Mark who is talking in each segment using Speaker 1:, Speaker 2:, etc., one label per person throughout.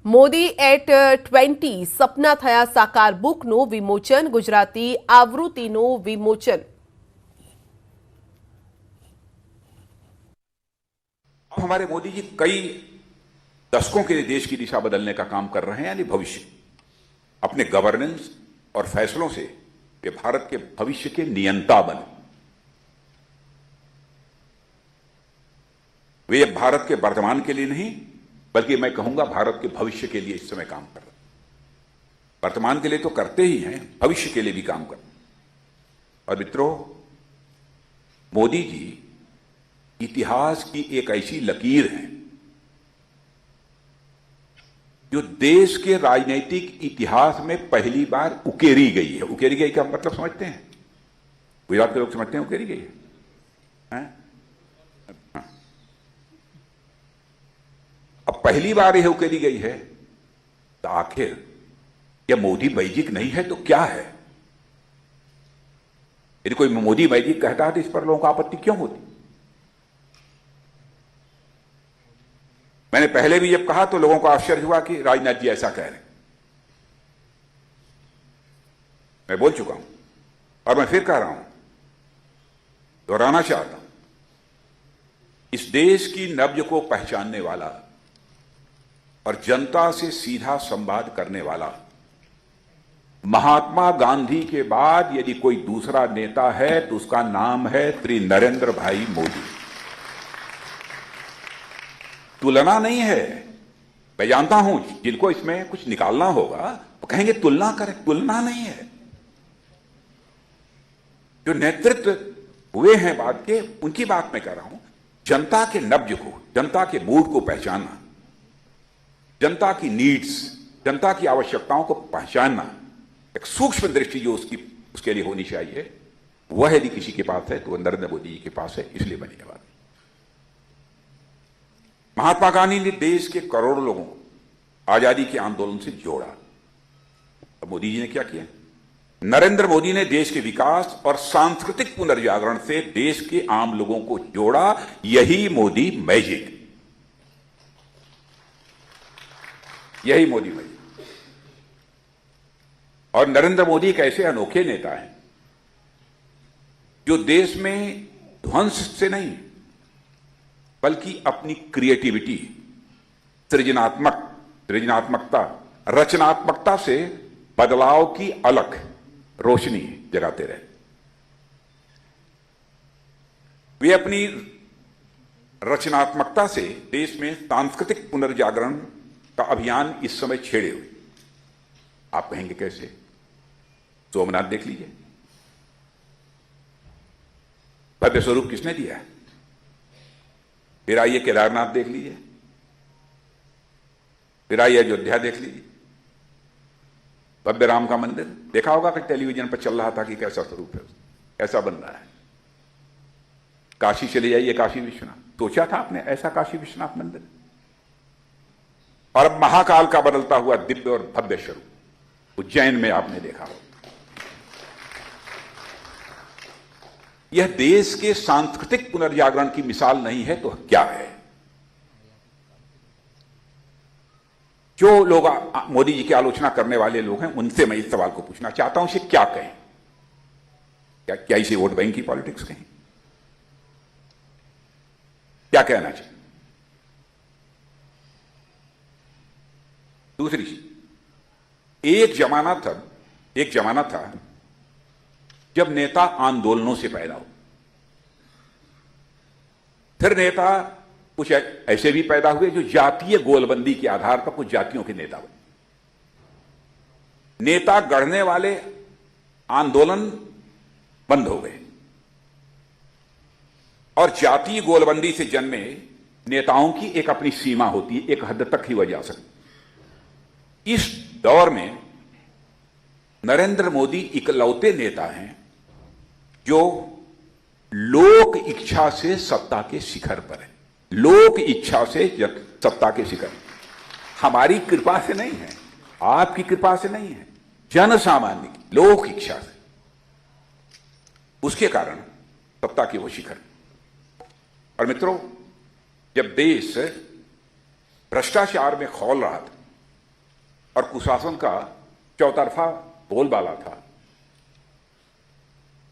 Speaker 1: Modi at 20 સપના થયા સાકાર બુકનું વિમોચન, ગુજરાતી આવૃત્તિનું વિમોચન।
Speaker 2: हमारे मोदी जी कई दशकों के लिए देश की दिशा बदलने का काम कर रहे हैं, यानी भविष्य। अपने गवर्नेंस और फैसलों से वे भारत के भविष्य के नियंता बने। वे भारत के वर्तमान के लिए नहीं, बल्कि मैं कहूंगा भारत के भविष्य के लिए इस समय काम कर रहे हैं। वर्तमान के लिए तो करते ही हैं, भविष्य के लिए भी काम कर रहे हैं। और मित्रों, मोदी जी इतिहास की एक ऐसी लकीर है जो देश के राजनीतिक इतिहास में पहली बार उकेरी गई है। उकेरी गई का मतलब समझते हैं? गुजरात के लोग समझते हैं उकेरी गई है? अब पहली बार यह उकेरी गई है, तो आखिर यह मोदी मैजिक नहीं है तो क्या है? यदि कोई मोदी मैजिक कहता है तो इस पर लोगों को आपत्ति क्यों होती? मैंने पहले भी जब कहा तो लोगों को आश्चर्य हुआ कि राजनाथ जी ऐसा कह रहे हैं। मैं बोल चुका हूं और मैं फिर कह रहा हूं, दोहराना चाहता हूं, इस देश की नब्ज को पहचानने वाला और जनता से सीधा संवाद करने वाला महात्मा गांधी के बाद यदि कोई दूसरा नेता है तो उसका नाम है श्री नरेंद्र भाई मोदी। तुलना नहीं है। मैं जानता हूं जिनको इसमें कुछ निकालना होगा वो कहेंगे तुलना करें, तुलना नहीं है। जो नेतृत्व हुए हैं बाद के, उनकी बात मैं कर रहा हूं। जनता के नब्ज को, जनता के मूड को पहचानना, जनता की नीड्स, जनता की आवश्यकताओं को पहचानना, एक सूक्ष्म दृष्टि जो उसके लिए होनी चाहिए, वह यदि किसी के पास है तो वह नरेंद्र मोदी जी के पास है। इसलिए बनी है बात। महात्मा गांधी ने देश के करोड़ों लोगों को आजादी के आंदोलन से जोड़ा। अब मोदी जी ने क्या किया? नरेंद्र मोदी ने देश के विकास और सांस्कृतिक पुनर्जागरण से देश के आम लोगों को जोड़ा। यही मोदी मैजिक, यही मोदी मैजिक। और नरेंद्र मोदी एक ऐसे अनोखे नेता हैं जो देश में ध्वंस से नहीं बल्कि अपनी क्रिएटिविटी, सृजनात्मकता, रचनात्मकता से बदलाव की अलख रोशनी जगाते रहे। वे अपनी रचनात्मकता से देश में सांस्कृतिक पुनर्जागरण का अभियान इस समय छेड़े हुए। आप कहेंगे कैसे? सोमनाथ देख लीजिए, भव्य स्वरूप किसने दिया है? फिर आइए केदारनाथ देख लीजिए, फिर आइए अयोध्या देख लीजिए, भव्य राम का मंदिर। देखा होगा कि टेलीविजन पर चल रहा था कि कैसा स्वरूप है, कैसा बन रहा है। काशी चले जाइए, काशी विश्वनाथ। सोचा था आपने ऐसा काशी विश्वनाथ मंदिर? और अब महाकाल का बदलता हुआ दिव्य और भव्य स्वरूप उज्जैन में आपने देखा हो। यह देश के सांस्कृतिक पुनर्जागरण की मिसाल नहीं है तो क्या है? जो लोग मोदी जी की आलोचना करने वाले लोग हैं, उनसे मैं इस सवाल को पूछना चाहता हूं, इसे क्या कहें? क्या इसे वोट बैंक की पॉलिटिक्स कहें? क्या कहना चाहिए? दूसरी चीज, एक जमाना था जब नेता आंदोलनों से पैदा हो, फिर नेता कुछ ऐसे भी पैदा हुए जो जातीय गोलबंदी के आधार पर कुछ जातियों के नेता बने। नेता गढ़ने वाले आंदोलन बंद हो गए और जातीय गोलबंदी से जन्मे नेताओं की एक अपनी सीमा होती है, एक हद तक ही वह जा सकती। इस दौर में नरेंद्र मोदी इकलौते नेता हैं जो लोक इच्छा से सत्ता के शिखर पर है। लोक इच्छा से सत्ता के शिखर, हमारी कृपा से नहीं है, आपकी कृपा से नहीं है, जन सामान्य की लोक इच्छा से। उसके कारण सत्ता के वो शिखर। और मित्रों, जब देश भ्रष्टाचार में खौल रहा था, और कुशासन का चौतरफा बोलबाला था।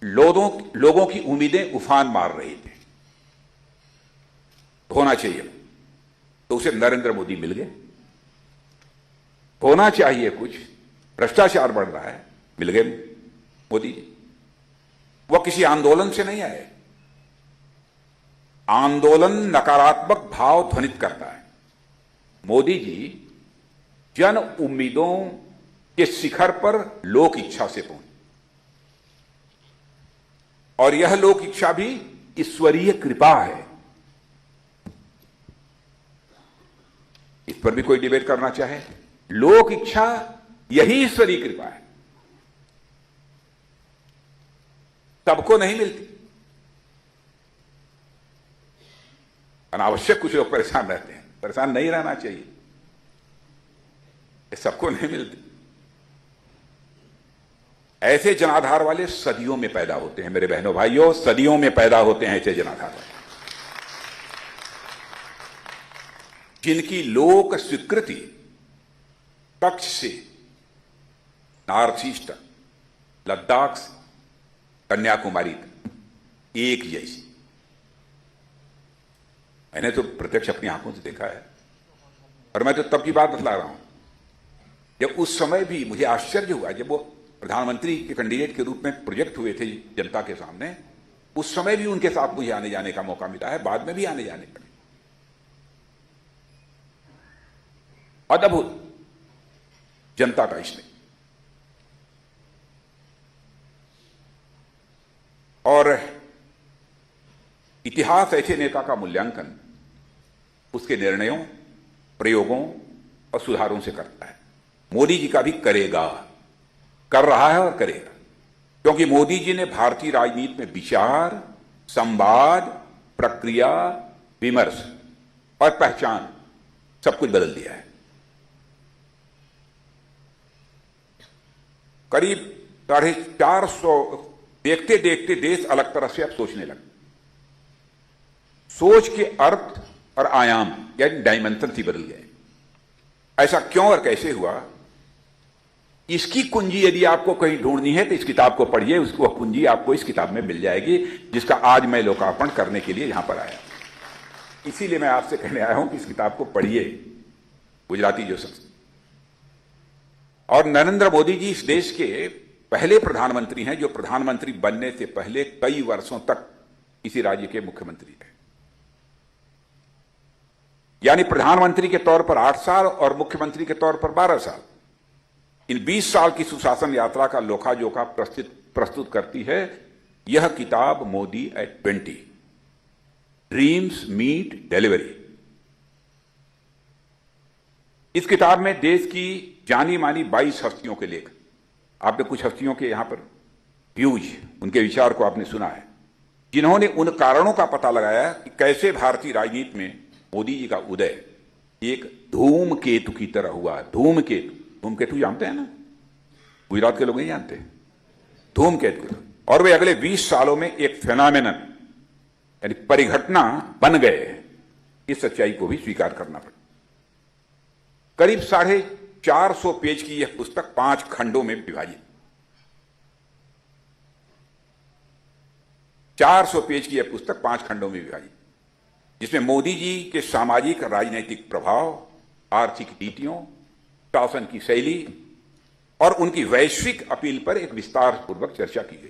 Speaker 2: लोगों की उम्मीदें उफान मार रही थी। होना चाहिए तो उसे नरेंद्र मोदी मिल गए। होना चाहिए कुछ, भ्रष्टाचार बढ़ रहा है, मिल गए मोदी जी। वह किसी आंदोलन से नहीं आए। आंदोलन नकारात्मक भाव ध्वनित करता है। मोदी जी जन उम्मीदों के शिखर पर लोक इच्छा से पहुंचे, और यह लोक इच्छा भी ईश्वरीय कृपा है। इस पर भी कोई डिबेट करना चाहे, लोक इच्छा यही ईश्वरीय कृपा है। सबको नहीं मिलती। अनावश्यक कुछ लोग परेशान रहते हैं, परेशान नहीं रहना चाहिए। ये सबको नहीं मिलती। ऐसे जनाधार वाले सदियों में पैदा होते हैं मेरे बहनों भाइयों, सदियों में पैदा होते हैं ऐसे जनाधार वाले, जिनकी लोक स्वीकृति कच्छ से नॉर्थ ईस्ट तक, लद्दाख से कन्याकुमारी तक एक जैसी। मैंने तो प्रत्यक्ष अपनी आंखों से देखा है, और मैं तो तब की बात बतला रहा हूं जब उस समय भी मुझे आश्चर्य हुआ जब वो प्रधानमंत्री के कैंडिडेट के रूप में प्रोजेक्ट हुए थे जनता के सामने। उस समय भी उनके साथ मुझे आने जाने का मौका मिला है, बाद में भी आने जाने का। अद्भुत जनता का इसमें। और इतिहास ऐसे नेता का मूल्यांकन उसके निर्णयों, प्रयोगों और सुधारों से करता है। मोदी जी का भी करेगा, कर रहा है और करेगा, क्योंकि मोदी जी ने भारतीय राजनीति में विचार, संवाद, प्रक्रिया, विमर्श और पहचान सब कुछ बदल दिया है। करीब 450 देखते देखते देश अलग तरह से अब सोचने लगा। सोच के अर्थ और आयाम यानी डायमेंशन ही बदल गए। ऐसा क्यों और कैसे हुआ, इसकी कुंजी यदि आपको कहीं ढूंढनी है तो इस किताब को पढ़िए। उसको वह कुंजी आपको इस किताब में मिल जाएगी, जिसका आज मैं लोकार्पण करने के लिए यहां पर आया। इसीलिए मैं आपसे कहने आया हूं कि इस किताब को पढ़िए, गुजराती जो संस्था। और नरेंद्र मोदी जी इस देश के पहले प्रधानमंत्री हैं जो प्रधानमंत्री बनने से पहले कई वर्षों तक किसी राज्य के मुख्यमंत्री थे। यानी प्रधानमंत्री के तौर पर 8 साल और मुख्यमंत्री के तौर पर 12 साल। इन 20 साल की सुशासन यात्रा का लोखा जोखा प्रस्तुत करती है यह किताब Modi at 20, dreams meet delivery. इस किताब में देश की जानी मानी 22 हस्तियों के लेख, आपने कुछ हस्तियों के यहां पर व्यूज, उनके विचार को आपने सुना है, जिन्होंने उन कारणों का पता लगाया कि कैसे भारतीय राजनीति में मोदी जी का उदय एक धूमकेतु की तरह हुआ। धूमकेतु जानते हैं ना, गुजरात के लोग नहीं जानते धूमकेतु। और वे अगले 20 सालों में एक फेनोमेनन यानी परिघटना बन गए। इस सच्चाई को भी स्वीकार करना पड़ा। करीब 450 पेज की यह पुस्तक 5 खंडों में विभाजित, 400 पेज की यह पुस्तक 5 खंडों में विभाजित, जिसमें मोदी जी के सामाजिक राजनीतिक प्रभाव, आर्थिक नीतियों, शासन की शैली और उनकी वैश्विक अपील पर एक विस्तार पूर्वक चर्चा की गई।